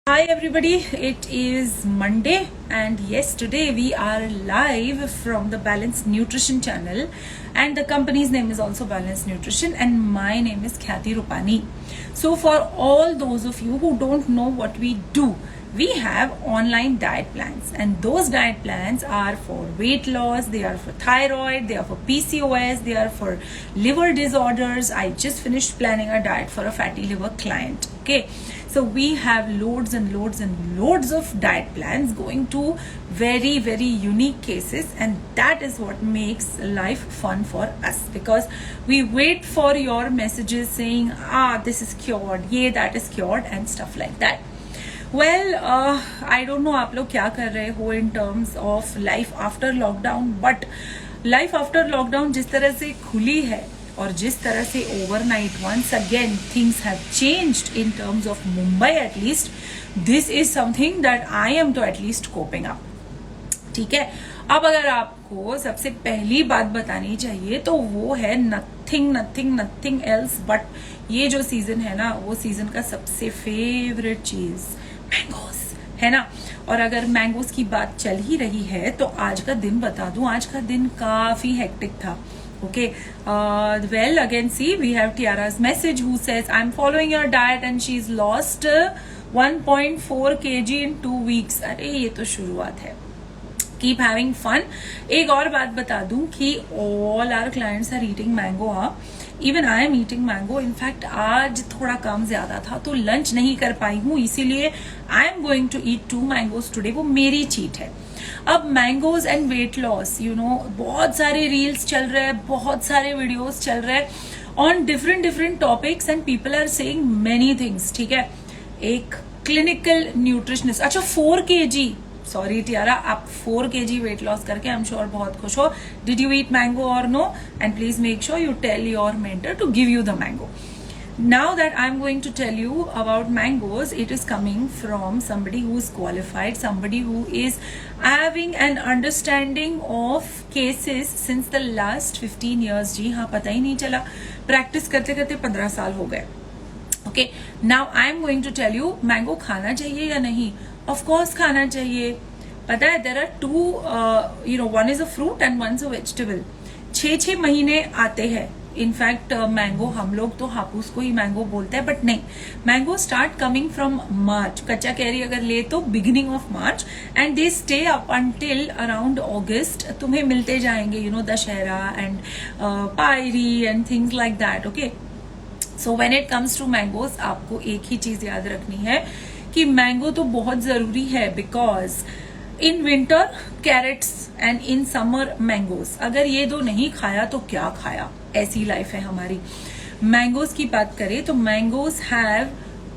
Hi everybody, it is Monday and yes, today we are live from the Balanced Nutrition channel and the company's name is also Balanced Nutrition and my name is Khyati Rupani. So for all those of you who don't know what we do, we have online diet plans and those diet plans are for weight loss, they are for thyroid, they are for PCOS, they are for liver disorders. I just finished planning a diet for a fatty liver client. Okay, so we have loads and loads and loads of diet plans going to very unique cases, and that is what makes life fun for us because we wait for your messages saying this is cured, yeah, that is cured and stuff like that. Well, I don't know आप लोग क्या कर रहे हो in terms of life after lockdown, but life after lockdown जिस तरह से खुली है और जिस तरह से overnight once again things have changed in terms of Mumbai at least, this is something that I am to at least coping up. ठीक है, अब अगर आपको सबसे पहली बात बतानी चाहिए तो वो है नथिंग एल्स बट ये जो सीजन है ना, वो सीजन का सबसे फेवरेट चीज मैंगोस है ना. और अगर मैंगोस की बात चल ही रही है तो आज का दिन बता दूं, आज का दिन काफी हेक्टिक था. Okay, well, again, see, we have Tiara's message who says, I'm following your diet and she's lost 1.4 kg in 2 weeks. अरे ये तो शुरुआत है. Keep having fun. एक और बात बता दूं कि all our clients are eating mango. Even I am eating mango. In fact, आज थोड़ा काम ज्यादा था तो लंच नहीं कर पाई हूँ, इसीलिए I am going to eat 2 mangoes today. वो मेरी चीट है. अब mangoes and weight loss, you know, बहुत सारे रील्स चल रहे हैं, बहुत सारे वीडियोस चल रहे हैं on different topics and people are saying many things. ठीक है, एक क्लिनिकल न्यूट्रिशनिस्ट, अच्छा 4 kg, सॉरी टियारा, आप 4 kg वेट लॉस करके आई एम श्योर बहुत खुश हो. डिड यू ईट मैंगो और no? And please make sure you tell your mentor to give you the mango. Now that I'm going to tell you about mangoes, it is coming from somebody who is qualified, somebody who is having an understanding of cases since the last 15 years. जी हाँ, पता ही नहीं चला, practice करते करते 15 साल हो गए. Okay, now I'm going to tell you, mango खाना चाहिए या नहीं? Of course खाना चाहिए. पता है, there are two, one is a fruit and one is a vegetable. 6 महीने आते हैं. इनफैक्ट मैंगो, हम लोग तो हापूस को ही मैंगो बोलते हैं, बट नहीं, mango start coming from March. कच्चा कैरी अगर ले तो beginning of March and they stay up until around August. तुम्हें मिलते जाएंगे, you know, Dussehra and Pairi and things like that. Okay, so when it comes to mangoes, आपको एक ही चीज याद रखनी है कि मैंगो तो बहुत जरूरी है because in winter carrots and in summer mangoes. अगर ये दो नहीं खाया तो क्या खाया, ऐसी लाइफ है हमारी. मैंगोज की बात करें तो mangoes have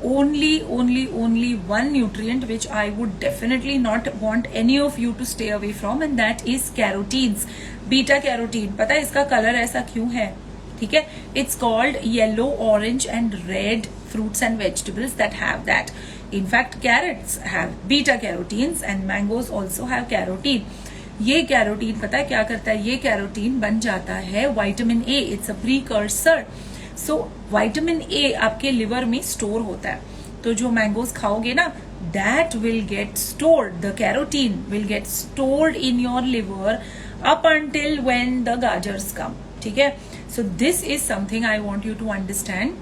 only one nutrient which I would definitely not want any of you to stay away from, and that is carotenes, beta carotene. पता है इसका कलर ऐसा क्यों है? ठीक है, it's called yellow, orange and red fruits and vegetables that have that. In fact, carrots have beta carotenes and mangoes also have carotene. ये carotene पता है क्या करता है? ये कैरोटीन बन जाता है vitamin A. It's a precursor. So vitamin A आपके लिवर में स्टोर होता है, तो जो मैंगोज खाओगे ना, that will get stored, the carotene will get stored in your liver up until when the गाजर्स कम. ठीक है, so this is something I want you to understand.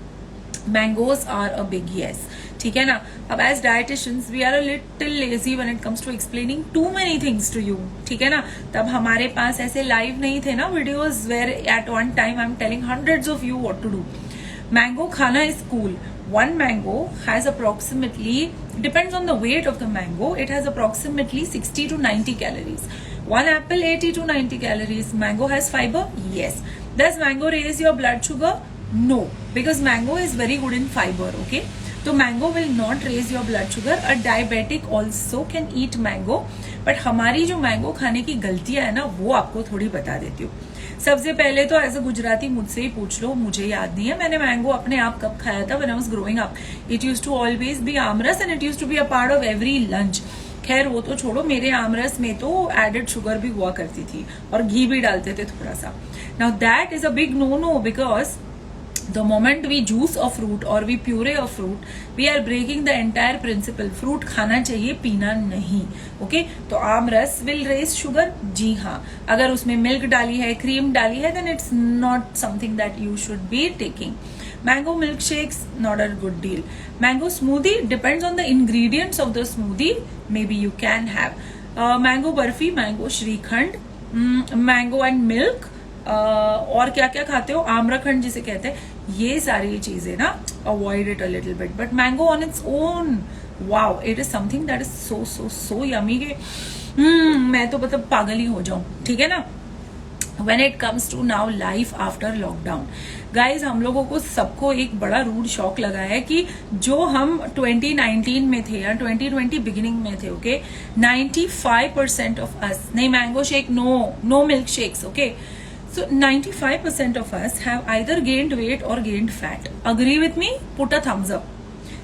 Mangoes are a big yes. ठीक है ना. अब as dietitians we are a little lazy when it comes to explaining to many things to you. ठीक है ना, तब हमारे पास ऐसे लाइव नहीं थे ना videos where at one time I am telling hundreds of you what to do. Mango खाना is cool. One mango has approximately, depends on the weight of the mango, it has approximately 60 to 90 calories. One apple 80 to 90 calories. Mango has fiber? Yes. Does mango raise your blood sugar? No, because mango is very good in fiber. Okay, so mango will not raise your blood sugar. A diabetic also can eat mango, but हमारी जो mango खाने की गलतियां है ना, वो आपको थोड़ी बता देती हूँ. सबसे पहले तो एज अ गुजराती मुझसे ही पूछ लो, मुझे याद नहीं है मैंने मैंगो अपने आप कब खाया था. When I was growing up it used to always be aamras and it used to be a part of every lunch. खैर वो तो छोड़ो, मेरे आमरस में तो एडेड शुगर भी हुआ करती थी और घी भी डालते थे थोड़ा सा. Now that is a big no no because the moment we juice a fruit or we puree a fruit, we are breaking the entire principle. Fruit खाना चाहिए, पीना नहीं. Okay? तो आम रस will raise sugar. जी हाँ. अगर उसमें milk डाली है, cream डाली है, then it's not something that you should be taking. Mango milkshakes, not a good deal. Mango smoothie depends on the ingredients of the smoothie. Maybe you can have mango barfi, mango shrikhand, mango and milk. और क्या क्या खाते हो, आम्रखंड जिसे कहते हैं, ये सारी चीजें ना avoid it a little bit. But mango on its own, wow, it is something that is so so so yummy के मैं तो मतलब पागल ही हो जाऊं. ठीक है ना. When it comes to now life after lockdown, guys, हम लोगों को सबको एक बड़ा रूड शॉक लगा है कि जो हम 2019 में थे या 2020 बिगिनिंग में थे, ओके, 95% ऑफ अस, नहीं mango shake, no milk shakes, okay. So 95% of us have either gained weight or gained fat. Agree with me? Put a thumbs up.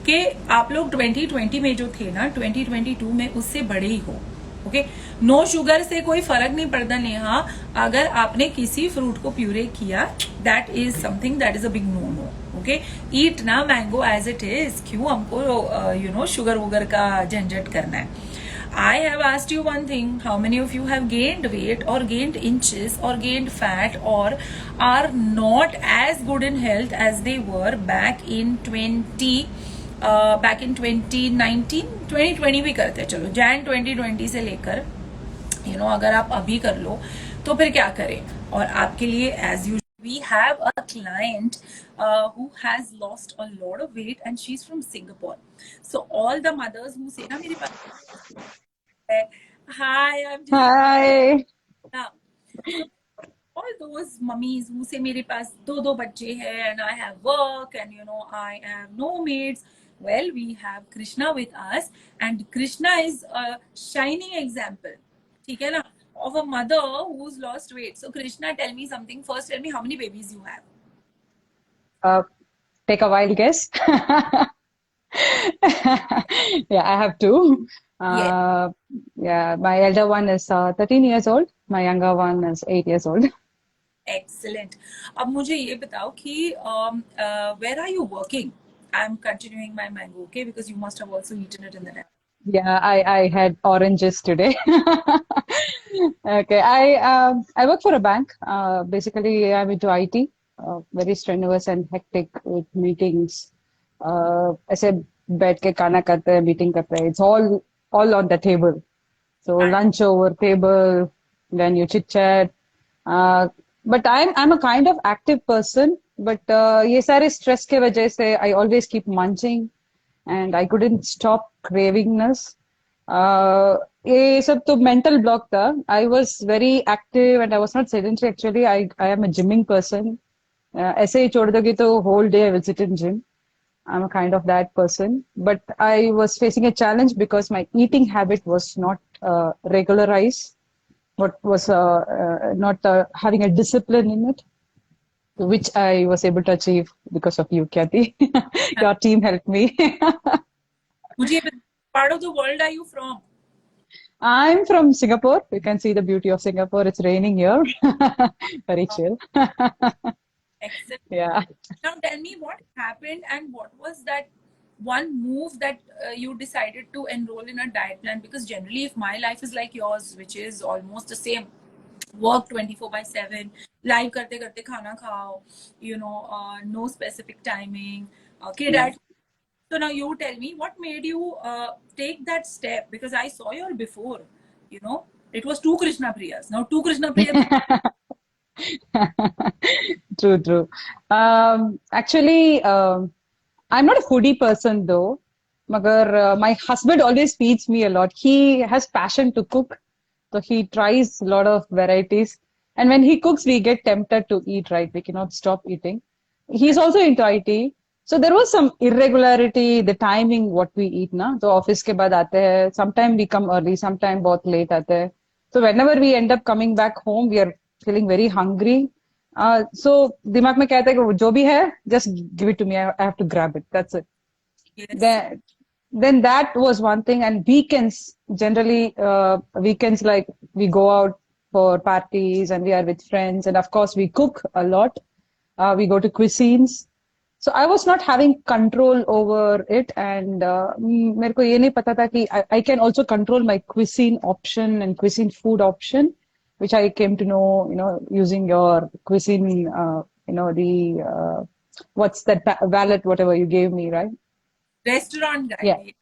कि आप लोग 2020 में जो थे ना, 2022 में उससे बड़े ही हो. ओके, नो शुगर से कोई फर्क नहीं पड़ता नेहा. अगर आपने किसी फ्रूट को प्यूरे किया, that is something that is a big no no. Okay, eat ना मैंगो एज इट इज. क्यों हमको शुगर वुगर का झंझट करना है. I have asked you one thing: how many of you have gained weight or gained inches or gained fat or are not as good in health as they were back in 2019, 2020 भी करते हैं. चलो Jan 2020 से लेकर अगर आप अभी कर लो तो फिर क्या करें. और आपके लिए as usual we have a client who has lost a lot of weight and she's from Singapore. So all the mothers who say ना मेरे पास, hi, I'm just Hi. yeah. So all those mummies who say मेरे पास दो बच्चे हैं and I have work and I have no maids. Well, we have Krishna with us and Krishna is a shining example, ठीक है ना, of a mother who's lost weight. So Krishna, tell me something. First, tell me how many babies you have. Uh, Take a wild guess. Yeah, I have two. Yes. Yeah, my elder one is 13 years old. My younger one is 8 years old. Excellent. अब मुझे ये बताओ कि where are you working? I'm continuing my mango, okay? Because you must have also eaten it in the night. Yeah, I had oranges today. Okay, I work for a bank. Basically, I'm into IT. Very strenuous and hectic with meetings. ऐसे बैठ के खाना करते हैं, meeting करते हैं. It's all on the table. So And lunch over table, then you chit chat. But I'm a kind of active person. But ये सारे stress के वजह से I always keep munching, and I couldn't stop cravingness. ये सब तो mental block था. I was very active and I was not sedentary actually. I am a gymming person. ऐसे ही छोड़ दोगे तो whole day I will sit in gym. I'm a kind of that person. But I was facing a challenge because my eating habit was not regularized, what was not having a discipline in it, which I was able to achieve because of you, Kathy. Your team helped me. मुझे part of the world are you from? I'm from Singapore. You can see the beauty of Singapore. It's raining here. Very chill. Excellent. Yeah. Now tell me what happened and what was that one move that you decided to enroll in a diet plan? Because generally, if my life is like yours, which is almost the same, work 24/7, live करते करते खाना खाओ, no specific timing, kid Yeah. at. So now you tell me what made you take that step, because I saw your before, it was two Krishna Priyas. Now two Krishna Priyas. True, true. Actually, I'm not a foodie person though. Magar, my husband always feeds me a lot. He has passion to cook, so he tries a lot of varieties. And when he cooks, we get tempted to eat, right? We cannot stop eating. He's also into IT. So there was some irregularity, the timing, what we eat, na. So office के बाद आते हैं. Sometime we come early, sometime बहुत late आते हैं. So whenever we end up coming back home, we are feeling very hungry. So दिमाग में कहता है कि जो भी है, just give it to me. I have to grab it. That's it. Yes. Then that was one thing. And weekends, generally, weekends like we go out for parties and we are with friends. And of course, we cook a lot. We go to cuisines. So I was not having control over it, and मेरे को ये नहीं पता था कि I can also control my cuisine option and cuisine food option, which I came to know, using your cuisine, the what's that wallet, whatever you gave me, right? Restaurant Yeah, guide.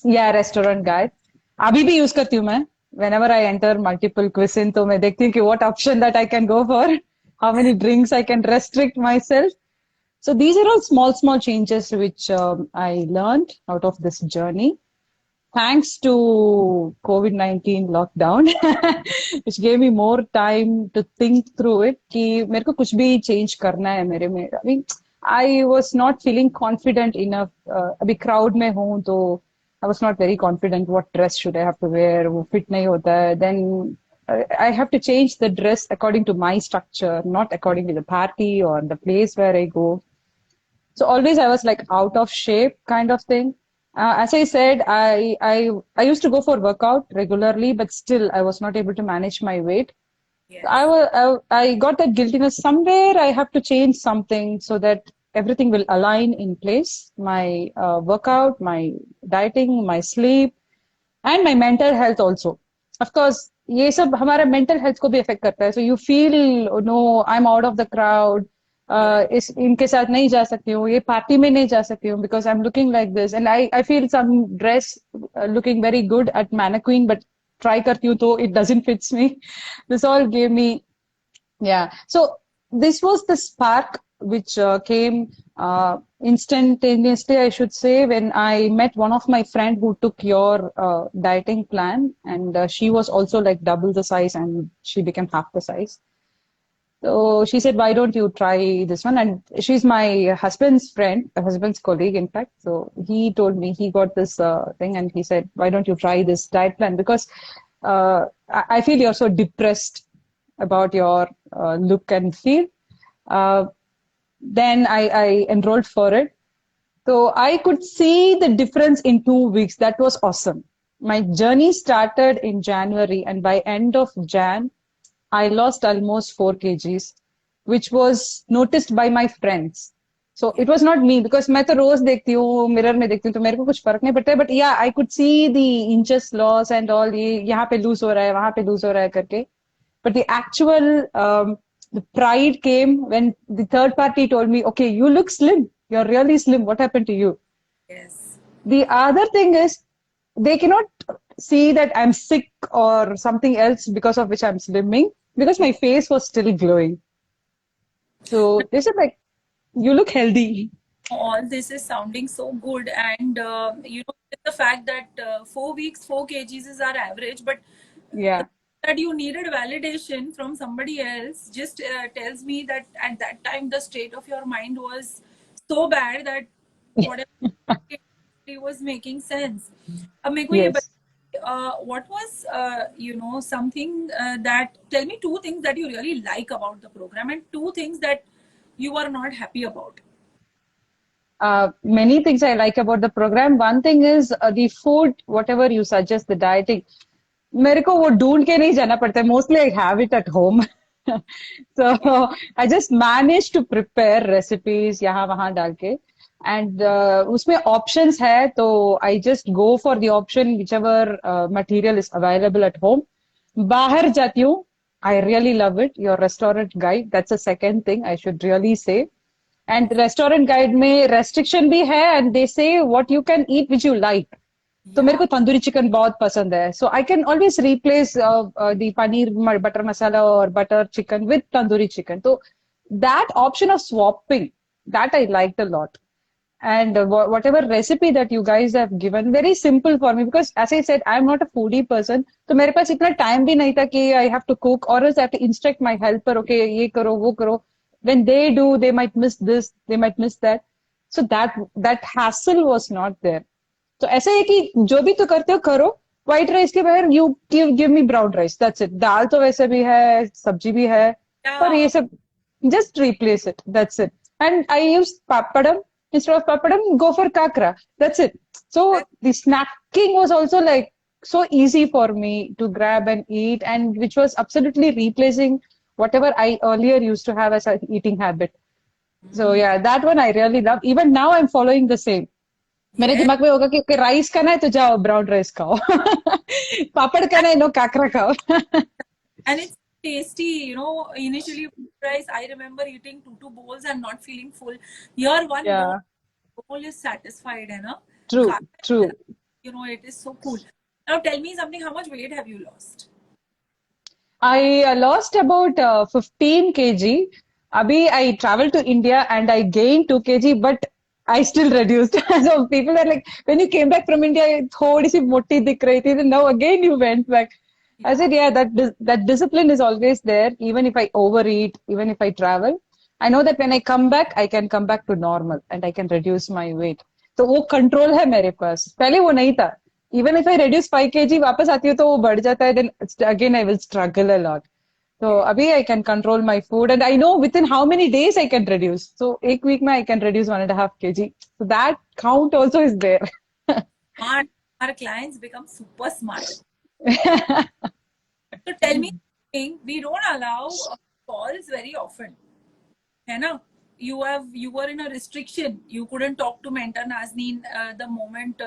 yeah, restaurant guide. अभी भी use करती हूँ मैं. Whenever I enter multiple cuisine, तो मैं देखती हूँ कि what option that I can go for, how many drinks I can restrict myself. So these are all small, small changes which I learned out of this journey. Thanks to COVID-19 lockdown, which gave me more time to think through it. कि मेरे को कुछ भी change करना है मेरे में. I mean, I was not feeling confident enough. अभी crowd में हूँ तो I was not very confident. What dress should I have to wear? वो fit नहीं होता है. Then I have to change the dress according to my structure, not according to the party or the place where I go. So always I was like out of shape kind of thing. As I said, I used to go for workout regularly, but still I was not able to manage my weight. Yes. I got that guiltiness somewhere. I have to change something so that everything will align in place. My workout, my dieting, my sleep, and my mental health also. Of course, ये सब हमारा mental health को भी affect करता है. So you feel, no, I'm out of the crowd. Yes. इस इनके साथ नहीं जा सकती हूँ, ये पार्टी में नहीं जा सकती हूँ because I'm looking like this, and I feel some dress looking very good at mannequin, but try करती हूँ तो it doesn't fits me. This all gave me, yeah. So this was the spark which came instantaneously, I should say, when I met one of my friend who took your dieting plan, and she was also like double the size, and she became half the size. So she said, "Why don't you try this one?" And she's my husband's friend, a husband's colleague, in fact. So he told me he got this thing, and he said, "Why don't you try this diet plan? Because I feel you're so depressed about your look and feel." Uh, then I enrolled for it. So I could see the difference in 2 weeks. That was awesome. My journey started in January, and by end of Jan, I lost almost 4 kgs, which was noticed by my friends. So it was not me, because मैं तो रोज देखती हूँ, mirror में देखती हूँ, तो मेरे को कुछ फर्क नहीं पड़ता है. But yeah, I could see the inches loss and all. ये यहाँ पे लूज हो रहा है, वहां पे लूज हो रहा है करके. But the actual the pride came when the third party told me, "Okay, you look slim. You're really slim. What happened to you?" Yes. The other thing is, they cannot see that I'm sick or something else because of which I'm slimming, because my face was still glowing. So they said like, "You look healthy." All this is sounding so good, and the fact that 4 weeks 4 kgs is our average, but the Yeah. that you needed validation from somebody else just tells me that at that time the state of your mind was so bad that whatever it was making sense. मेरे को ये Yes. what was something that, tell me two things that you really like about the program and two things that you are not happy about. Many things I like about the program. One thing is the food, whatever you suggest, the dieting. मेरे को वो ढूंढ के नहीं जाना पड़ता है. Mostly I have it at home. So I just manage to prepare recipes यहाँ वहाँ डाल के. And उसमें options है, तो I just go for the option whichever material is available at home. बाहर जाती हूँ. I really love it. Your restaurant guide. That's the second thing I should really say. And restaurant guide में restriction भी है, and they say what you can eat which you like. तो मेरे Yeah. को tandoori chicken बहुत पसंद है. So I can always replace the paneer butter masala or butter chicken with tandoori chicken. So that option of swapping, that I liked a lot. And whatever recipe that you guys have given, very simple for me, because as I said, I'm not a foodie person. तो मेरे पास इतना time भी नहीं था कि I have to cook, or else I have to instruct my helper, okay, ये करो, वो करो. When they do, they might miss this, they might miss that. So that hassle was not there. तो ऐसा है कि जो भी तो करते हो करो. व्हाइट राइस के बगैर you give me brown rice, that's it. दाल तो वैसे भी है, सब्जी भी है, पर Yeah. ये सब just replace it, that's it. And I use papadam instead of papadam, go for kakra, that's it. So the snacking was also like so easy for me to grab and eat, and which was absolutely replacing whatever I earlier used to have as an eating habit. So yeah, that one I really love. Even now I'm following the same. मेरे Yes, दिमाग में होगा कि rice खाना है तो जाओ brown rice खाओ पापड़ खाना है नो काकरा खाओ and it's tasty. Initially rice, I remember eating two bowls and not feeling full. Here, one bowl yeah is satisfied, है ना? true खाता है, true it is so cool. Now tell me something. How much weight have you lost? I lost about 15 kg. Abhi, I traveled to India and I gained 2 kg, but I still reduced. So people are like, when you came back from India, थोड़ी सी मोटी दिख रही थी. Then now again you went back. I Yeah. said, yeah, that discipline is always there. Even if I overeat, even if I travel, I know that when I come back, I can come back to normal and I can reduce my weight. तो वो control है मेरे पास. पहले वो नहीं था. Even if I reduce 5 kg, वापस आती हूँ तो वो बढ़ जाता है. Then again I will struggle a lot. So Okay. अभी I can control my food and I know within how many days I can reduce. So एक week में I can reduce 1.5 kg. So that count also is there. Smart. Our clients become super smart. So tell me something. We don't allow calls very often. है ना? You were in a restriction. You couldn't talk to Mentor Nazneen the moment.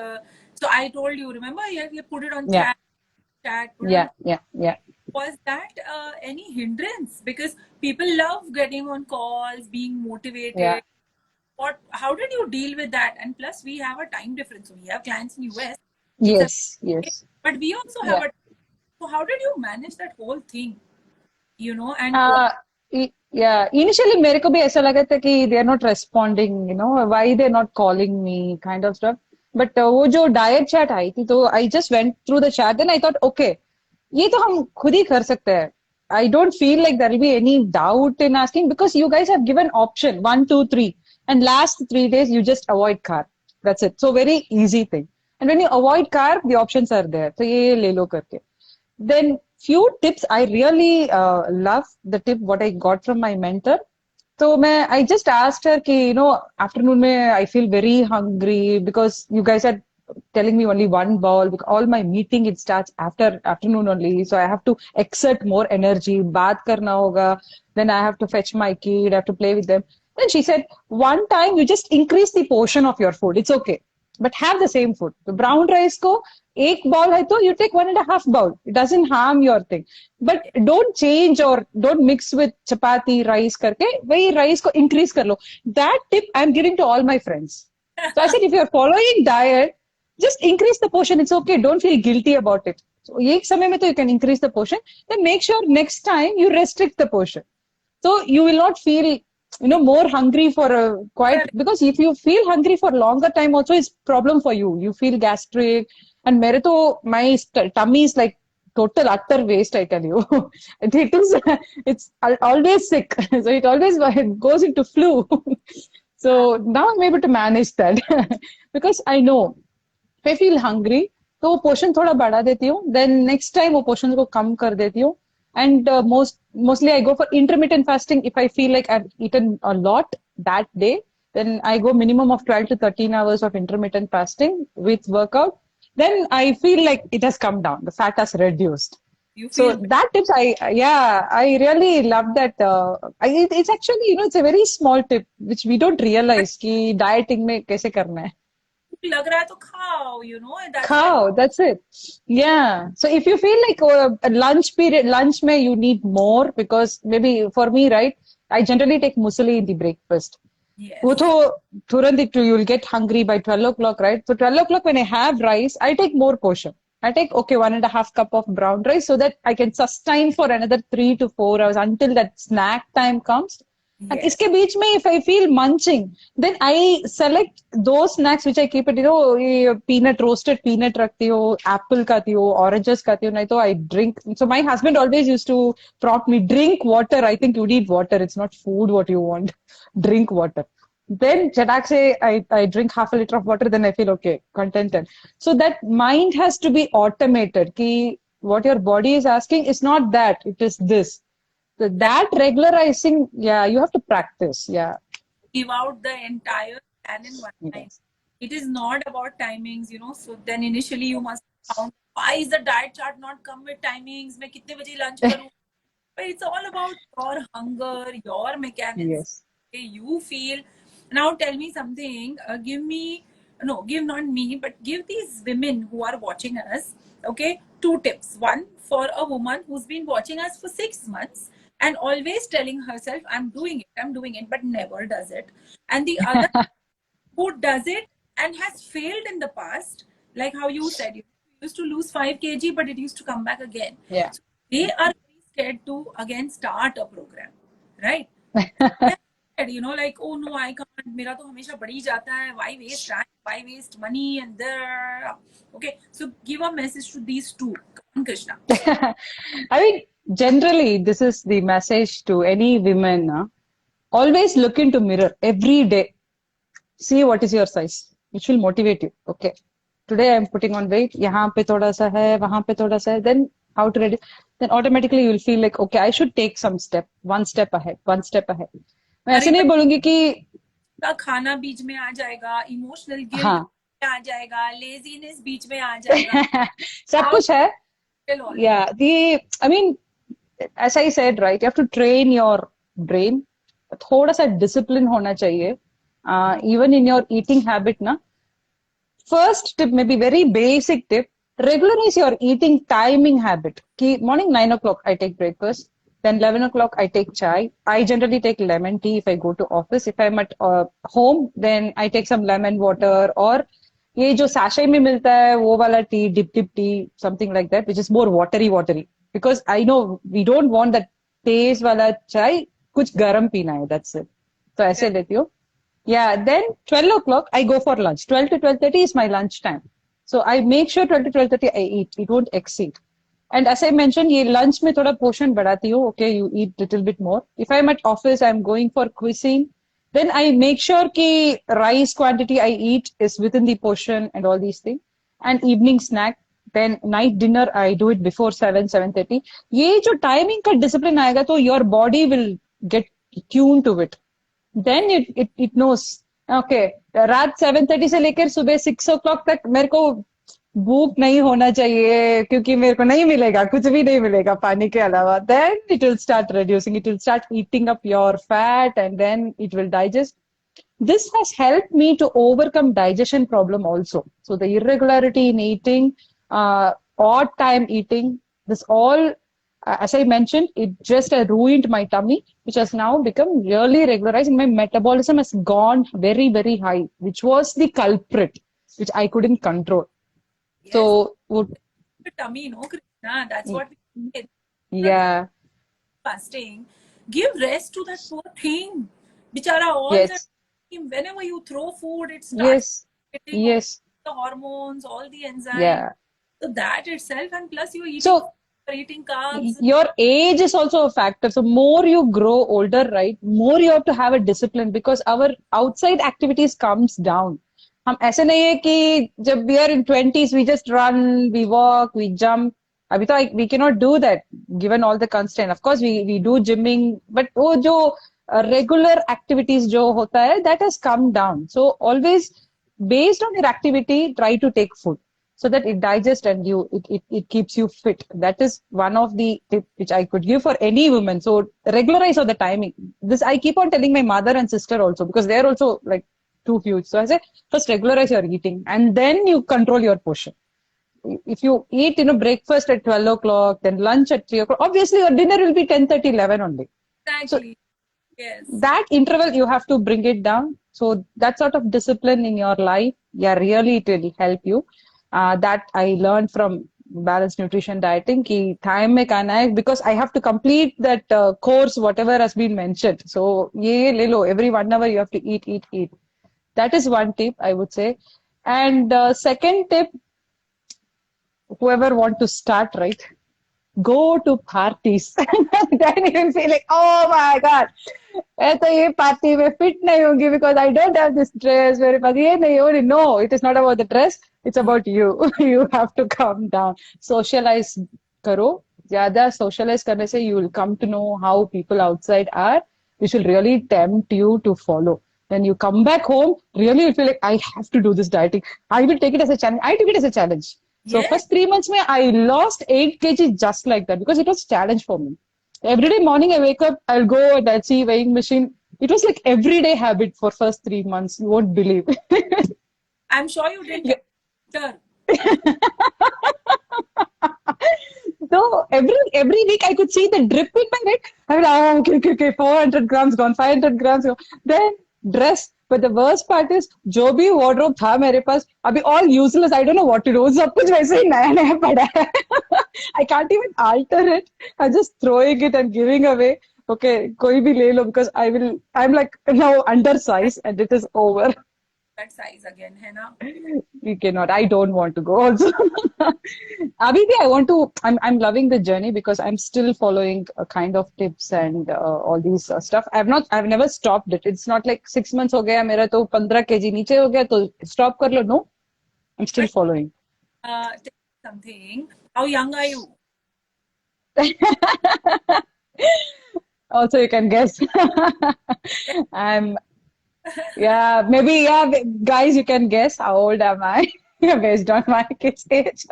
So I told you, remember, you put it on Yeah, chat, put it on. yeah, yeah, yeah. Was that any hindrance? Because people love getting on calls, being Yeah. motivated. How did you deal with that? And plus, we have a time difference. So we have clients in US. It's a, Yes, yes. but we also have Yeah. a. So how did you manage that whole thing? And Uh, yeah. Initially, मेरे को भी ऐसा लगा था कि they are not responding, why they're not calling me, kind of stuff. But वो जो diet chat आई थी, तो I just went through the chat, then I thought, okay, ये तो हम खुद ही कर सकते हैं. I don't feel like there will be any doubt in asking because you guys have given option 1, 2, 3, and last 3 days you just avoid carb. That's it. So very easy thing. And when you avoid carb, the options are there. तो ये ले लो करके. Then few tips I really love the tip what I got from my mentor. So I just asked her कि afternoon में I feel very hungry because you guys are telling me only one bowl because all my meeting it starts after afternoon only, so I have to exert more energy. बात करना होगा, then I have to fetch my kid, I have to play with them. Then she said, one time you just increase the portion of your food. It's okay, but have the same food. The brown rice को एक bowl है तो you take 1.5 bowl. It doesn't harm your thing. But don't change or don't mix with chapati rice करके वही rice को increase कर लो. That tip I'm giving to all my friends. So I said, if you're following diet, just increase the portion. It's okay. Don't feel guilty about it. So एक समय में तो you can increase the portion. Then make sure next time you restrict the portion. So you will not feel more hungry for a quite because if you feel hungry for longer time also is problem for you. You feel gastric and mere to my tummy is like total utter waste, I tell you. It's always sick. So it always goes into flu. So now I'm able to manage that because I know if I feel hungry तो वो portion थोड़ा बढ़ा देती हूँ then next time वो portion को कम कर देती हूँ and mostly I go for intermittent fasting if I feel like I've eaten a lot that day then I go minimum of 12 to 13 hours of intermittent fasting with workout then I feel like it has come down the fat has reduced you so feel that tips I really love that it's actually it's a very small tip which we don't realize कि dieting में कैसे करना है लग रहा है तो खाओ, that's why. Cow, that's it. Yeah. So if you feel like a lunch period, lunch may you need more because maybe for me, right? I generally take muesli in the breakfast. वो Yes. तो तुरंत you will get hungry by 12 o'clock, right? So 12 o'clock when I have rice, I take more portion. I take, okay, 1.5 cup of brown rice so that I can sustain for another 3 to 4 hours until that snack time comes. And Yes. इसके बीच में if I feel munching, then I select those snacks which I keep it, ये peanut, roasted peanut रखती हूँ, apple खाती हूँ, oranges खाती हूँ, नहीं तो I drink. So my husband always used to prompt me, drink water. I think you need water. It's not food what you want. Drink water. Then chatak say I drink half a liter of water, then I feel okay, contented. So that mind has to be automated. Ki what your body is asking is not that, it is this. So that regularizing, yeah, you have to practice. Yeah. Give out the entire plan in one time. Yes. It is not about timings, So then initially you must count why is the diet chart not come with timings? मैं कितने बजे lunch करूँ? But it's all about your hunger, your mechanism. Yes. you feel. Now tell me something. Give me, no, give not me, but give these women who are watching us, okay, two tips. One for a woman who's been watching us for 6 months and always telling herself, I'm doing it, but never does it. And the other who does it and has failed in the past, like how you said, you used to lose 5 kg, but it used to come back again. Yeah. So they are very scared to again start a program, right? They're scared, like, oh no, I can't. मेरा तो हमेशा बढ़ ही जाता है. Why waste time? Why waste money? And there, okay. So give a message to these two. Come on, Krishna. I mean, generally, this is the message to any women. Always look into mirror every day. See what is your size. It will motivate you. Okay. Today I'm putting on weight. यहाँ पे थोड़ा सा है, वहाँ पे थोड़ा सा है. Then how to reduce? Then automatically you will feel like, okay, I should take some step, one step ahead, one step ahead. मैं ऐसे अरे नहीं बोलूंगी कि का खाना बीच में आ जाएगा, इमोशनल गिल्ट हाँ आ जाएगा, लेजीनेस बीच में आ जाएगा. सब कुछ है. Yeah, I mean, as I said, right, you have to train your brain. थोड़ा सा discipline होना चाहिए. Even in your eating habit, na. First tip, maybe very basic tip, regularize your eating timing habit. Ki morning 9 o'clock, I take breakfast. Then 11 o'clock, I take chai. I generally take lemon tea if I go to office. If I'm at home, then I take some lemon water or ये जो sachet में मिलता है वो वाला tea, dip tea, something like that, which is more watery. Because I know we don't want that taste वाला chai, कुछ गरम पीना है, that's it. तो ऐसे लेती हूँ. Yeah, then 12 o'clock, I go for lunch. 12 to 12:30 is my lunch time. So I make sure 12 to 12:30 I eat. It won't exceed. And as I mentioned, ये lunch में थोड़ा portion बढ़ाती हूँ. Okay, you eat little bit more. If I'm at office, I'm going for cuisine. Then I make sure कि rice quantity I eat is within the portion and all these things. And evening snack. Then night dinner, I do it before 7, 7:30. ये जो timing का discipline आएगा तो your body will get tuned to it. Then it knows. Okay, रात 7:30 से लेकर सुबह 6 o'clock तक मेरे को भूख नहीं होना चाहिए क्योंकि मेरे को नहीं मिलेगा, कुछ भी नहीं मिलेगा पानी के अलावा. Then it will start reducing. It will start eating up your fat and then it will digest. This has helped me to overcome digestion problem also. So the irregularity in eating, odd time eating, this all, as I mentioned, it just ruined my tummy, which has now become really regularized and my metabolism has gone very, very high, which was the culprit, which I couldn't control. Yes. So, The tummy, no, Krishna, that's what we did. yeah. Fasting. Give rest to that poor thing. Bichara, all Yes. the time, whenever you throw food, it starts getting all Yes. the hormones, all the enzymes. Yeah. So that itself, and plus you're eating, So, you're eating carbs. your age is also a factor. So more you grow older, right, more you have to have a discipline because our outside activities comes down. हम ऐसे नहीं है कि जब we are in 20s we just run, we walk, we jump. अभी तो we cannot do that given all the constraint. Of course we do gymming, but वो जो regular activities जो होता है that has come down. So always based on your activity try to take food so that it digests and it keeps you fit. That is one of the tips which I could give for any woman. So regularize on the timing. This I keep on telling my mother and sister also because they're also like too huge. So I say first regularize your eating and then you control your portion. If you eat breakfast at 12 o'clock, then lunch at 3 o'clock, obviously your dinner will be 10:30, 11 only. Exactly. So, yes. that interval you have to bring it down. So that sort of discipline in your life, yeah, really it will help you. That I learned from balanced nutrition dieting ki time mein खाना है because I have to complete that course whatever has been mentioned. So ye le lo, every 1 hour you have to eat. That is one tip I would say. And second tip, whoever want to start, right, go to parties. Then you will feel like, oh my God, मैं तो ये party में fit नहीं होंगी because I don't have this dress. मेरे पास ये नहीं हो रही. No, it is not about the dress. It's about you. You have to calm down. Socialize करो. ज़्यादा socialize करने से you will come to know how people outside are, which will really tempt you to follow. When you come back home, really you feel like, I have to do this dieting. I will take it as a challenge. I took it as a challenge. So Yes. first 3 months, I lost 8 kg just like that because it was a challenge for me. Every day morning I wake up, I'll go and I'll see weighing machine. It was like everyday habit for first 3 months. You won't believe. I'm sure you didn't Yeah. tell her. So every week I could see the drip in my weight. I mean, oh, okay, 400 grams gone, 500 grams gone. Then dress. But the worst part is, जो भी wardrobe था मेरे पास, अभी all useless. I don't know what to do. सब कुछ वैसे ही नया नया पड़ा है. I can't even alter it. I'm just throwing it and giving away. Okay, कोई भी ले लो because I'm like now undersized and it is over. That size again, है ना? We cannot. I don't want to go also. Abhi bhi, I'm loving the journey because I'm still following a kind of tips and all these stuff. I've never stopped it. It's not like 6 months हो गया मेरा तो 15 kg नीचे हो गया तो stop कर लो. No, I'm still But following. tell me something. How young are you? Also, you can guess. I'm, yeah, maybe, yeah, guys, you can guess how old am I based on my kid's age.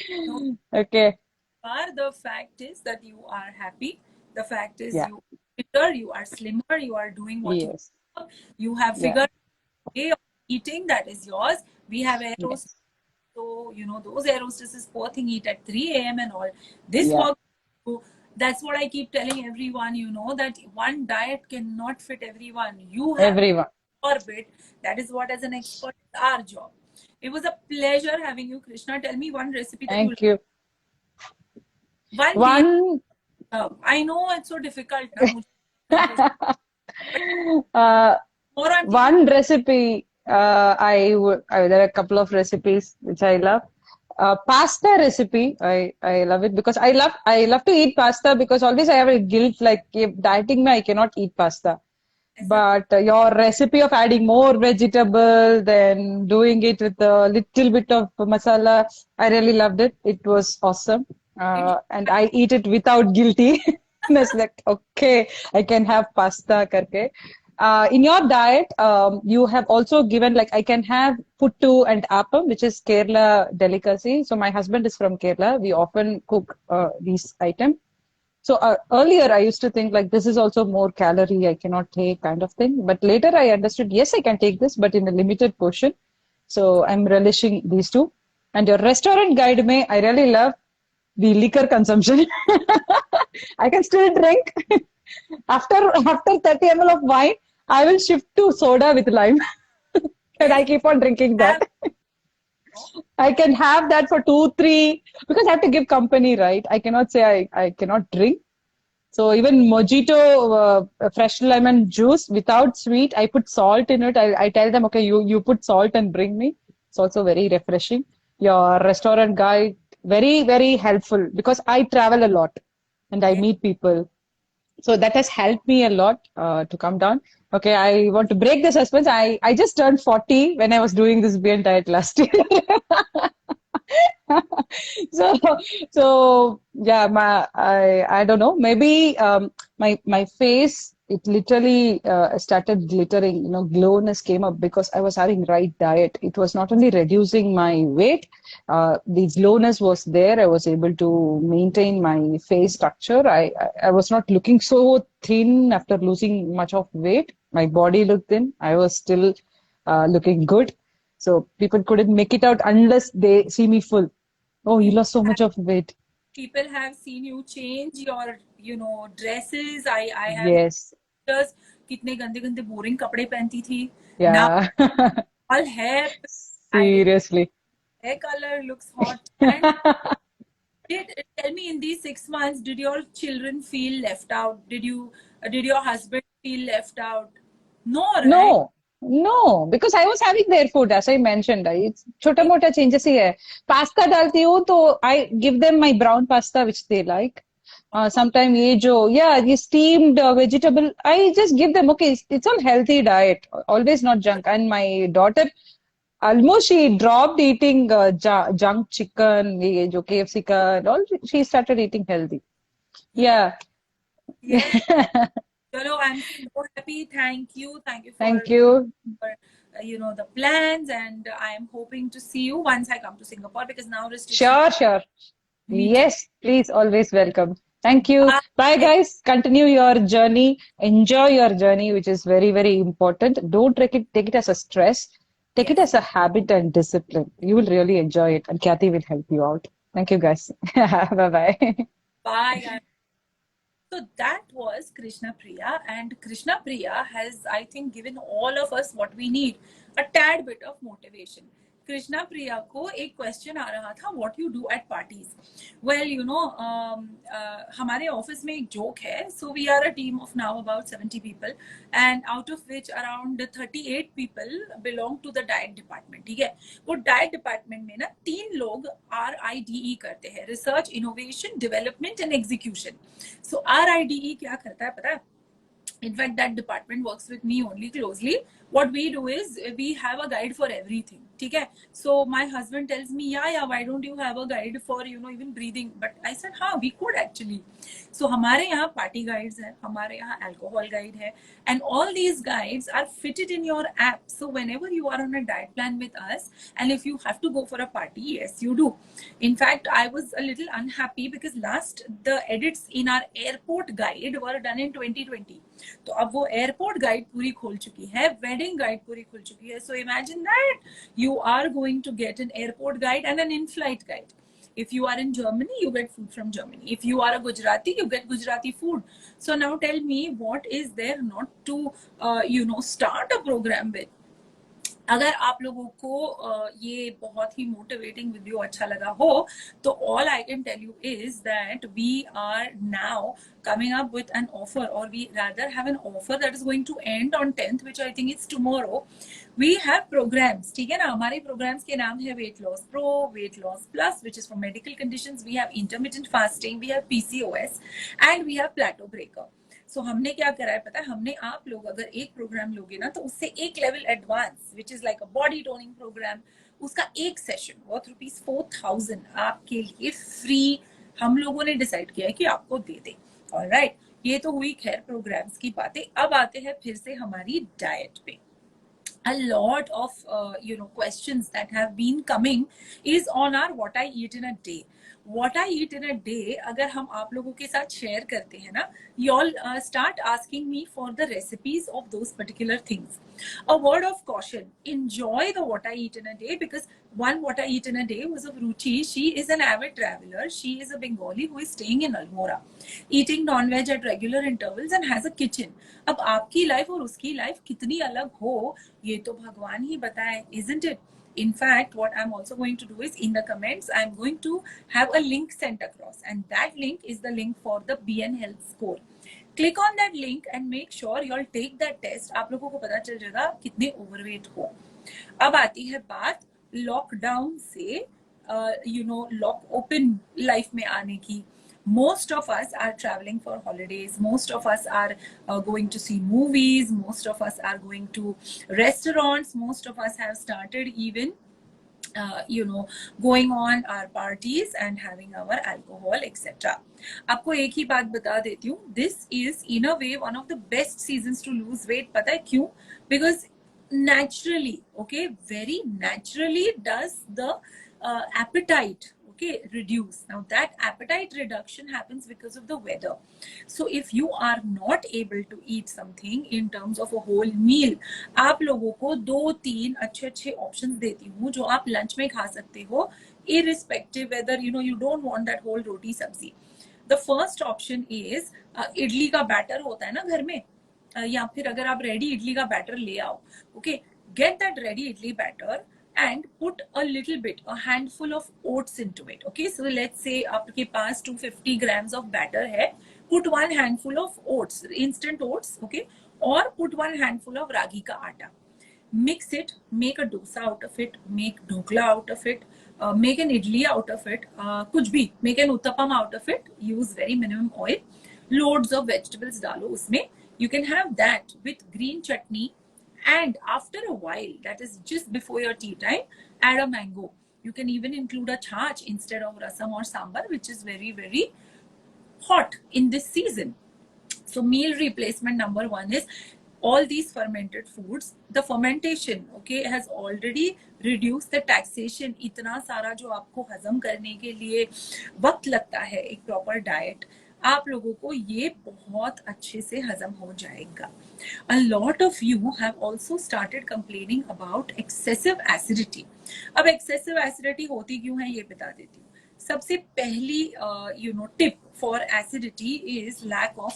No, Okay, are the fact is that you are happy. The fact is yeah, you are fitter, you are slimmer, you are doing what you yes, love. You have yeah, figured a way of eating that is yours. We have arrows, yes, so those arrows poor thing eat at 3 a.m. and all. This yeah, work. So that's what I keep telling everyone, that one diet cannot fit everyone. You have everyone. your bit. That is what, as an expert, is our job. It was a pleasure having you, Krishna. Tell me one recipe that you love. Thank you. One dish. One, I know it's so difficult now. But uh, more on TV. one recipe, there are a couple of recipes which I love. Pasta recipe, I love it because I love to eat pasta because always I have a guilt like if dieting me, I cannot eat pasta. But your recipe of adding more vegetable, then doing it with a little bit of masala, I really loved it. It was awesome. It, And I eat it without guilty. And it's like, okay, I can have pasta karke. In your diet, you have also given like I can have puttu and appam, which is Kerala delicacy. So my husband is from Kerala. We often cook these items. So earlier I used to think like this is also more calorie I cannot take kind of thing. But later I understood yes I can take this but in a limited portion. So I'm relishing these two. And your restaurant guide me I really love the liquor consumption. I can still drink after 30 ml of wine. I will shift to soda with lime and yes, I keep on drinking that. have, I can have that for 2, 3 because I have to give company, right? I cannot say I cannot drink. So even mojito, fresh lemon juice without sweet, I put salt in it. I tell them, okay, you put salt and bring me. It's also very refreshing. Your restaurant guide, very, very helpful because I travel a lot and I yes, meet people. So that has helped me a lot to come down. Okay, I want to break the suspense. I just turned 40 when I was doing this beer diet last year. So, so yeah, I don't know. Maybe my face it literally started glittering. Glowness came up because I was having right diet. It was not only reducing my weight, the glowness was there. I was able to maintain my face structure. I was not looking so thin after losing much of weight. My body looked thin. I was still looking good. So people couldn't make it out unless they see me full. Oh, you people lost so have, much of weight. people have seen you change your, dresses. I have Yes. pictures. कितने गंदे गंदे boring कपड़े पहनती थी. Now Yeah. all hair, I Seriously. hair color looks hot. And tell me, in these 6 months, did your children feel left out? Did your husband feel left out? No, right? No, no, because I was having their food, as I mentioned. It's छोटा मोटा changes ही है. Pasta डालती हूँ तो I give them my brown pasta which they like. Sometime ये जो yeah, the steamed vegetable, I just give them okay. It's all healthy diet, always not junk. And my daughter, almost she dropped eating junk chicken, ये जो KFC का and all. She started eating healthy. Yeah. Yeah. Yes. Chalo, I'm so happy. Thank you. Thank you Thank you. for the plans, and I am hoping to see you once I come to Singapore because now restrictions Sure, sure. meeting. Yes, please, always welcome. Thank you. Bye, guys. Continue your journey. Enjoy your journey, which is very, very important. Don't take it as a stress. Take it Yes. as a habit and discipline. You will really enjoy it, and Kathy will help you out. Thank you, guys. Bye bye. Bye, guys. So that was Krishna Priya, and Krishna Priya has, I think, given all of us what we need, a tad bit of motivation. Krishna प्रिया को एक question आ रहा था what you do at parties well you know हमारे office में एक joke है so we are a team of now about 70 people and out of which around 38 people belong to the diet department ठीक है वो डाइट डिपार्टमेंट में ना 3 लोग RIDE करते हैं research innovation development and execution so RIDE क्या करता है पता है in fact that department works with me only closely what we do is we have a guide for everything ठीक है so my husband tells me yeah why don't you have a guide for you know even breathing but I said हाँ we could actually so हमारे यहाँ party guides है हमारे यहाँ alcohol guide है and all these guides are fitted in your app so whenever you are on a diet plan with us and if you have to go for a party yes you do in fact I was a little unhappy because last the edits in our airport guide were done in 2020 तो अब वो airport guide पूरी खोल चुकी है wedding guide पूरी खुल चुकी है so imagine that you are going to get an airport guide and an in flight guide if you are in Germany you get food from Germany if you are a Gujarati you get Gujarati food so now tell me what is there not to start a program with अगर आप लोगों को ये बहुत ही motivating video अच्छा लगा हो तो all I can tell you is that we are now coming up with an offer or we rather have an offer that is going to end on 10th which I think is tomorrow we have programs ठीक है ना हमारे programs के नाम है weight loss pro weight loss plus which is for medical conditions we have intermittent fasting we have PCOS and we have plateau breaker सो हमने क्या करा है पता है हमने आप लोग अगर एक प्रोग्राम लोगे ना तो उससे एक level advance which is like a body toning program उसका एक सेशन वर्थ ₹4,000 आपके लिए फ्री हम लोगों ने डिसाइड किया है कि आपको दे दे ऑलराइट ये तो हुई खैर प्रोग्राम्स की बातें अब आते हैं फिर से हमारी डाइट पे a lot of questions that have been coming is on our what I eat in a day what I eat in a day अगर हम आप लोगों के साथ शेयर करते हैं ना you all start asking me for the recipes of those particular things a word of caution enjoy the what I eat in a day because one what I eat in a day was of Ruchi she is an avid traveler she is a Bengali who is staying in Almora eating non-veg at regular intervals and has a kitchen अब आपकी life और उसकी life कितनी अलग हो ये तो भगवान ही बताए isn't it in fact what I'm also going to do is in the comments I'm going to have a link sent across and that link is the link for the BN health score click on that link and make sure you all take that test आप लोगों को पता चल जाएगा कितने overweight हो अब आती है बात लॉकडाउन से लॉक ओपन लाइफ में आने की most of us are traveling for holidays most of us are going to see movies most of us are going to restaurants most of us have started even going on our parties and having our alcohol etc आपको एक ही बात बता देती हूँ this is in a way one of the best seasons to lose weight पता है क्यों because naturally okay very naturally does the appetite okay reduce now that appetite reduction happens because of the weather so if you are not able to eat something in terms of a whole meal आप लोगों को 2-3 अच्छे अच्छे options देती हूँ जो आप lunch में खा सकते हो irrespective whether you don't want that whole roti sabzi the first option is idli का बैटर होता है ना घर में या फिर अगर आप रेडी इडली का बैटर ले आओ okay get that ready idli batter and put a little bit a handful of oats into it okay so let's say आपके पास 250 grams of batter है put one handful of oats instant oats okay or put one handful of ragi का आटा mix it make a dosa out of it make dhokla out of it make an idli out of it कुछ भी make an uttapam out of it use very minimum oil loads of vegetables डालो उसमें you can have that with green chutney and after a while that is just before your tea time add a mango you can even include a chach instead of rasam or sambar which is very very hot in this season so meal replacement number 1 is all these fermented foods the fermentation okay has already reduced the taxation इतना सारा जो आपको हजम करने के लिए वक्त लगता है एक proper diet आप लोगों को ये बहुत अच्छे से हजम हो जाएगा. A lot of you have also started complaining about excessive acidity. अब excessive acidity होती क्यों है ये बता देती हूँ. सबसे पहली tip for acidity is lack of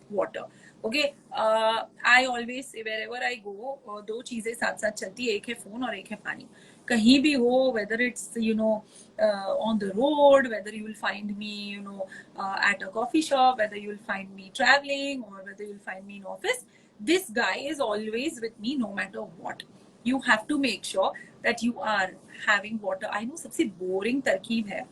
water. Okay, I always say wherever I go, दो चीजें साथ साथ चलती है, एक है फोन और एक है पानी. कहीं भी हो, whether it's on the road, whether you will find me at a coffee shop, whether you will find me traveling, or whether you will find me in office, this guy is always with me no matter what. You have to make sure that you are having water. I know सबसे boring तरकीब है,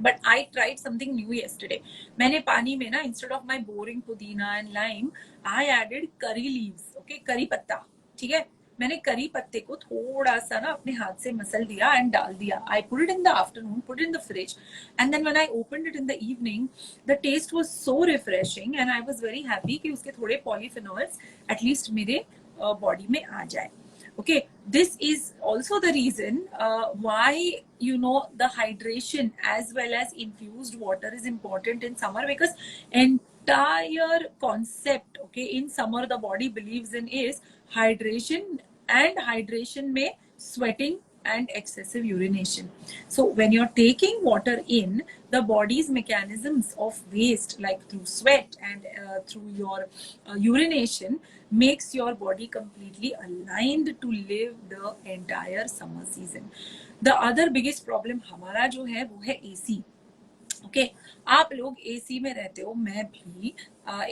but I tried something new yesterday. मैंने पानी में ना, instead of my boring पुदीना and lime, I added curry leaves. Okay, करी पत्ता. ठीक है, मैंने करी पत्ते को थोड़ा सा ना अपने हाथ से मसल दिया and डाल दिया. I put it in the afternoon, put it in the fridge, and then when I opened it in the evening, the taste was so refreshing and I was very happy कि उसके थोड़े polyphenols at least मेरे body में आ जाए. Okay, this is also the reason why the hydration as well as infused water is important in summer, because entire concept, okay, in summer the body believes in is hydration, and hydration may sweating and excessive urination. So when you're taking water in, the body's mechanisms of waste, like through sweat and through your urination, makes your body completely aligned to live the entire summer season. The other biggest problem हमारा जो है वो है AC. Okay आप लोग AC में रहते हो, मैं भी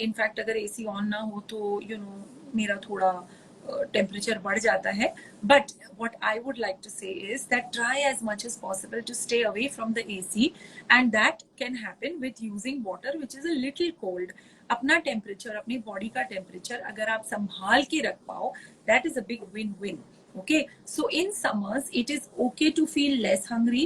इनफैक्ट अगर एसी ऑन ना हो तो मेरा थोड़ा टेम्परेचर बढ़ जाता है. But what I would like to say is that try as much as possible to stay away from the AC, and that can happen with using water which is a little cold. अपना temperature, अपनी body का temperature अगर आप संभाल के रख पाओ, that is a big win win. Okay, so in summers it is okay to feel less hungry.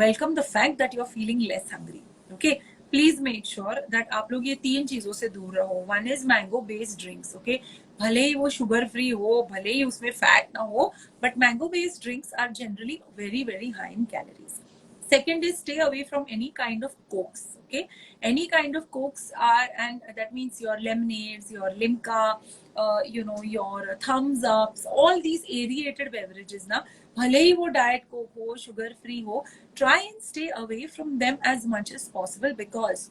Welcome the fact that you are feeling less hungry. Okay, please make sure that आप लोग ये तीन चीजों से दूर रहो. One is mango based drinks. Okay, भले ही वो शुगर फ्री हो, भले ही उसमें फैट ना हो, but mango based drinks are generally very very high in calories. Second is stay away from any kind of cokes. Okay, any kind of cokes are, and that means your lemonades, your limca, your thumbs ups, all these aerated beverages na, bhale hi wo diet coke ho, sugar free ho, try and stay away from them as much as possible, because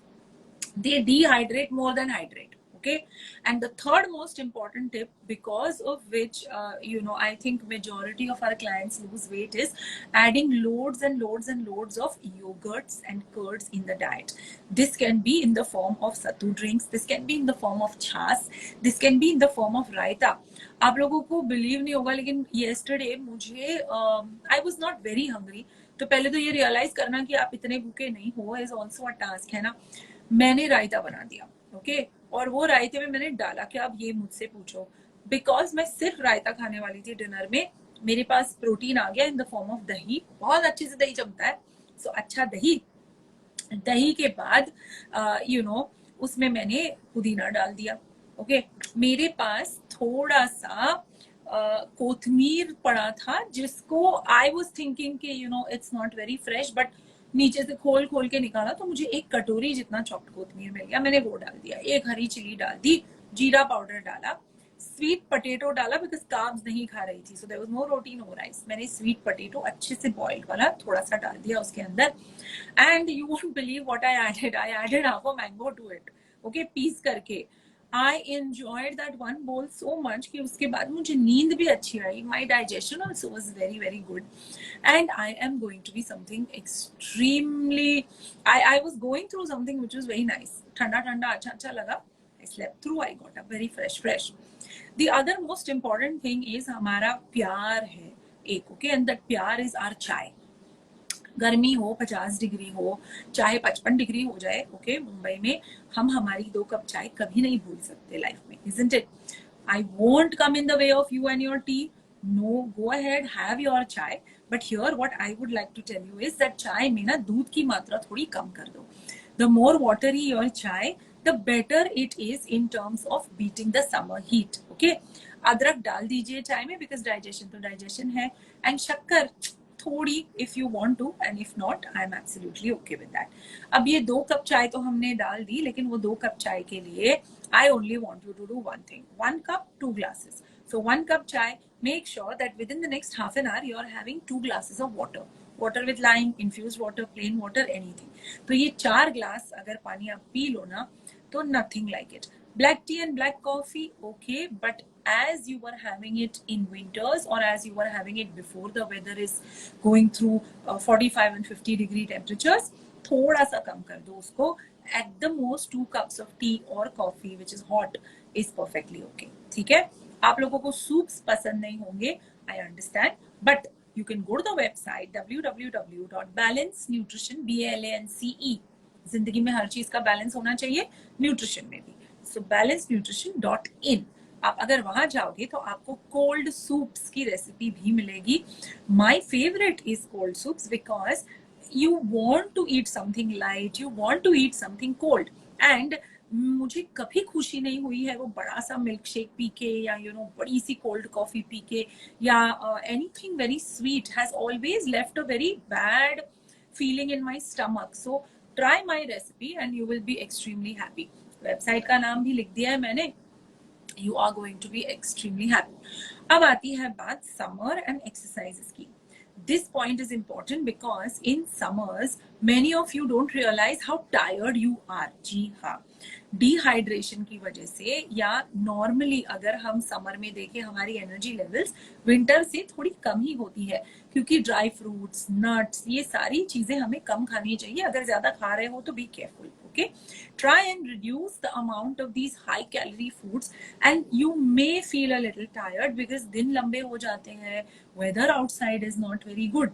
they dehydrate more than hydrate. Okay, and the third most important tip, because of which I think majority of our clients lose weight, is adding loads and loads and loads of yogurts and curds in the diet. This can be in the form of sattu drinks, this can be in the form of chas, this can be in the form of raita. आप लोगों को believe नहीं होगा, लेकिन yesterday मुझे I was not very hungry. तो पहले तो ये रियलाइज करना कि आप इतने भूखे नहीं हो is also a task, है ना. मैंने रायता बना दिया. ओके, और वो रायते में मैंने डाला क्या, अब ये मुझसे पूछो, बिकॉज मैं सिर्फ रायता खाने वाली थी डिनर में. मेरे पास प्रोटीन आ गया इन द फॉर्म ऑफ दही, बहुत अच्छे से दही जमता है. सो अच्छा दही, दही के बाद उसमें मैंने पुदीना डाल दिया. ओके, मेरे पास थोड़ा सा कोथमीर पड़ा था, जिसको आई वॉज थिंकिंग कि it's not very fresh, but नीचे से खोल खोल के निकाला तो मुझे एक कटोरी जितना चॉप्ड कोथमीर मिल गया. मैंने वो डाल दिया, एक हरी चिली डाल दी, जीरा पाउडर डाला, स्वीट पटेटो डाला बिकॉज कार्ब्स नहीं खा रही थी, so there was no roti no rice. मैंने स्वीट पटेटो अच्छे से बॉइल्ड वाला थोड़ा सा डाल दिया उसके अंदर, and you won't believe what I added half a mango to it. Okay, piece करके I enjoyed that one bowl so much कि उसके बाद मुझे नींद भी अच्छी आई. My digestion also was very very good, and I am going to be something extremely. I was going through something which was very nice. ठंडा ठंडा अच्छा अच्छा लगा. I slept through. I got up very fresh. The other most important thing is हमारा प्यार है एक. Okay, and that प्यार is our चाय. गर्मी हो, 50 डिग्री हो, चाहे 55 डिग्री हो जाए, ओके, मुंबई में हम हमारी 2 कप चाय कभी नहीं भूल सकते लाइफ में, isn't it? I won't come in the way of you and your tea. No, go ahead, have your chai. But here what I would like to tell you is that चाय में ना दूध की मात्रा थोड़ी कम कर दो. The more watery your chai, the better it is in terms of beating the summer heat. Okay, अदरक डाल दीजिए चाय में, because digestion तो digestion है, and शक्कर थोड़ी if you want to, and if not, I am absolutely okay with that. अब ये 2 कप चाय तो हमने डाल दी, लेकिन वो 2 कप चाय के लिए I only want you to do one thing. 1 cup, 2 glasses. So 1 cup chai, make sure that within the next half an hour you are having 2 glasses of water. Water with lime, infused water, plain water, anything. तो ये 4 glass अगर पानी आप P low ना, तो nothing like it. Black tea and black coffee, okay, but as you were having it in winters or as you were having it before the weather is going through 45 and 50 degree temperatures, थोड़ा सा कम कर दो उसको. At the most 2 cups of tea or coffee which is hot is perfectly okay. ठीक है. आप लोगों को सूप्स पसंद नहीं होंगे, I understand, but you can go to the website www.balancenutrition, BALANCE. जिंदगी में हर चीज का बैलेंस होना चाहिए, न्यूट्रिशन में भी. So balancenutrition.in. आप अगर वहां जाओगे तो आपको कोल्ड सूप्स की रेसिपी भी मिलेगी. My favorite is cold soups because you want to eat something light, you want to eat something cold. And मुझे कभी खुशी नहीं हुई है वो बड़ा सा मिल्क शेक पी के या बड़ी सी कोल्ड कॉफी पी के या anything very sweet has always left a very bad feeling in my stomach. So try my recipe and you will be extremely happy. Website का नाम भी लिख दिया है मैंने. You are going to be extremely happy. अब आती है बात समर एंड एक्सरसाइजेस की. This point is important because in summers many of you don't realize how tired you are. जी हाँ, डिहाइड्रेशन की वजह से या नॉर्मली अगर हम समर में देखें हमारी एनर्जी लेवल्स विंटर से थोड़ी कम ही होती है, क्योंकि ड्राई फ्रूट्स, नट्स, ये सारी चीजें हमें कम खानी चाहिए. अगर ज्यादा खा रहे हो तो be careful. Okay, try and reduce the amount of these high calorie foods and you may feel a little tired because दिन लंबे हो जाते हैं, weather outside is not very good.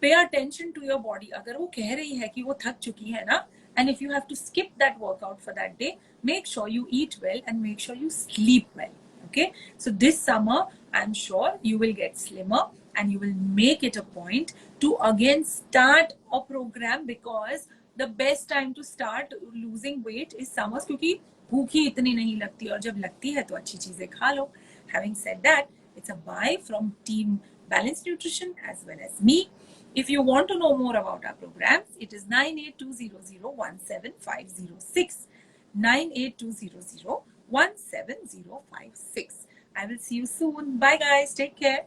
Pay attention to your body. अगर वो कह रही है कि वो थक चुकी है ना, and if you have to skip that workout for that day, make sure you eat well and make sure you sleep well. Okay, so this summer I'm sure you will get slimmer and you will make it a point to again start a program because the best time to start losing weight is summers, क्योंकि भूख ही इतनी नहीं लगती और जब लगती है तो अच्छी चीजें खा लो. Having said that, it's a bye from Team Balanced Nutrition as well as me. If you want to know more about our programs, it is 9820017506. 9820017056. I will see you soon. Bye guys. Take care.